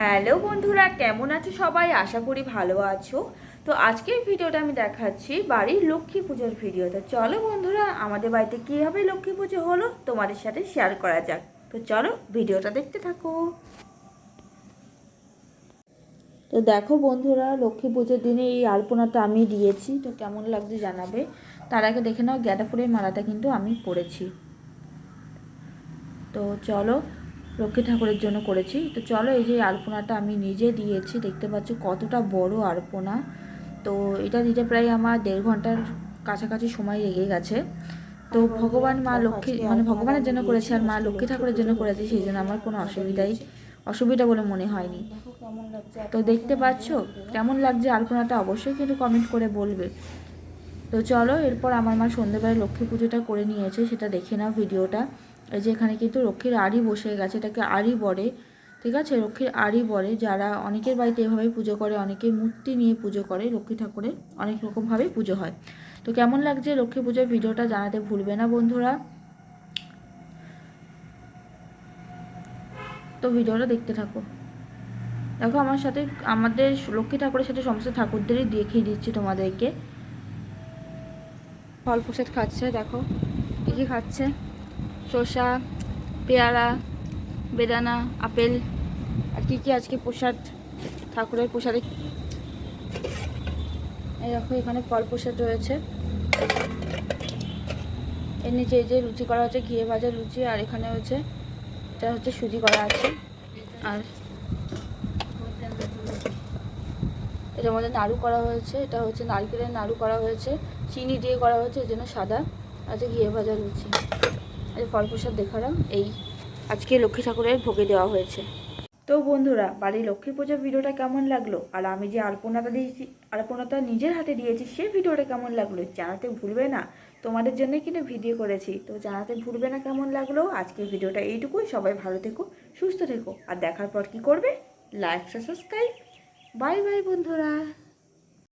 Hello বন্ধুরা, কেমন আছো সবাই? আশা করি ভালো আছো। তো আজকের ভিডিওটা আমি দেখাচ্ছি বাড়ির লক্ষ্মী পুজোর ভিডিও। তো চলো বন্ধুরা, আমাদের বাড়িতে কীভাবে লক্ষ্মী পুজো হলো তোমাদের সাথে শেয়ার করা যাক। তো চলো ভিডিওটা দেখতে থাকো। তো দেখো বন্ধুরা, লক্ষ্মী পুজোর দিনে এই আলপনাটা আমি দিয়েছি। তো কেমন লাগছে জানাবে। তার আগে দেখে নাও, গাঁদা ফুলের মালাটা কিন্তু আমি পরেছি। তো চলো, লক্ষ্মী ঠাকুরের জন্য করেছি। তো চলো, এই যে আলপনাটা আমি নিজে দিয়েছি, দেখতে পাচ্ছ কতটা বড় আলপনা। তো এটা দিতে প্রায় আমার 1.5 ঘন্টার কাছাকাছি সময় লেগে গেছে। তো ভগবান মা লক্ষ্মী ভগবানের জন্য করেছি আর মা লক্ষ্মী ঠাকুরের জন্য করেছি, সেই জন্য আমার কোনো অসুবিধা বলে মনে হয়নি। তো দেখতে পাচ্ছ কেমন লাগছে আলপনাটা, অবশ্যই কিন্তু কমেন্ট করে বলবে। তো চলো, এরপর আমার মা সন্ধ্যেবেলায় লক্ষ্মী পুজোটা করে নিয়েছে, সেটা দেখে নাও ভিডিওটা। এই যে এখানে কিন্তু লক্ষ্মীর আড়ি বসে গেছে, এটাকে আড়ি বলে, ঠিক আছে? লক্ষ্মীর আড়ি বলে। যারা অনেকের বাড়িতে এভাবেই পুজো করে, অনেকে মূর্তি নিয়ে পুজো করে। লক্ষ্মী ঠাকুরের অনেক রকমভাবেই পুজো হয়। তো কেমন লাগছে লক্ষ্মী পুজোর ভিডিওটা জানাতে ভুলবে না বন্ধুরা। তো ভিডিওটা দেখতে থাকো। দেখো, আমার সাথে আমাদের লক্ষ্মী ঠাকুরের সাথে সমস্ত ঠাকুরদেরই দেখিয়ে দিচ্ছি তোমাদেরকে। ফল প্রসাদ খাচ্ছে, দেখো কী কী খাচ্ছে। শসা, পেয়ারা, বেদানা, আপেল, আর কী কী আজকে প্রসাদ, ঠাকুরের প্রসাদে। এই দেখো, এখানে ফল প্রসাদ রয়েছে। এর নিচে এই যে লুচি করা হচ্ছে, ঘিয়ে ভাজা লুচি, আর এখানে হচ্ছে এটা হচ্ছে সুজি করা আছে। আর এটার মধ্যে নাড়ু করা হয়েছে, এটা হচ্ছে নারকেলের নাড়ু করা হয়েছে, চিনি দিয়ে করা হয়েছে, এই জন্য সাদা। আছে ঘিয়ে ভাজা লুচি। এই ফল প্রসাদ দেখালাম, এই আজকে লক্ষ্মী ঠাকুরের ভোগে দেওয়া হয়েছে। তো বন্ধুরা, বাড়ির লক্ষ্মী পুজোর ভিডিওটা কেমন লাগলো, আর আমি যে আলপনাটা দিয়েছি, আলপনাটা নিজের হাতে দিয়েছি, সেই ভিডিওটা কেমন লাগলো জানাতে ভুলবে না। তোমাদের জন্য কিন্তু ভিডিও করেছি, তো জানাতে ভুলবে না কেমন লাগলো। আজকের ভিডিওটা এইটুকুই। সবাই ভালো থেকো, সুস্থ থেকো, আর দেখার পর কি করবে? Like, subscribe. বাই বাই বন্ধুরা।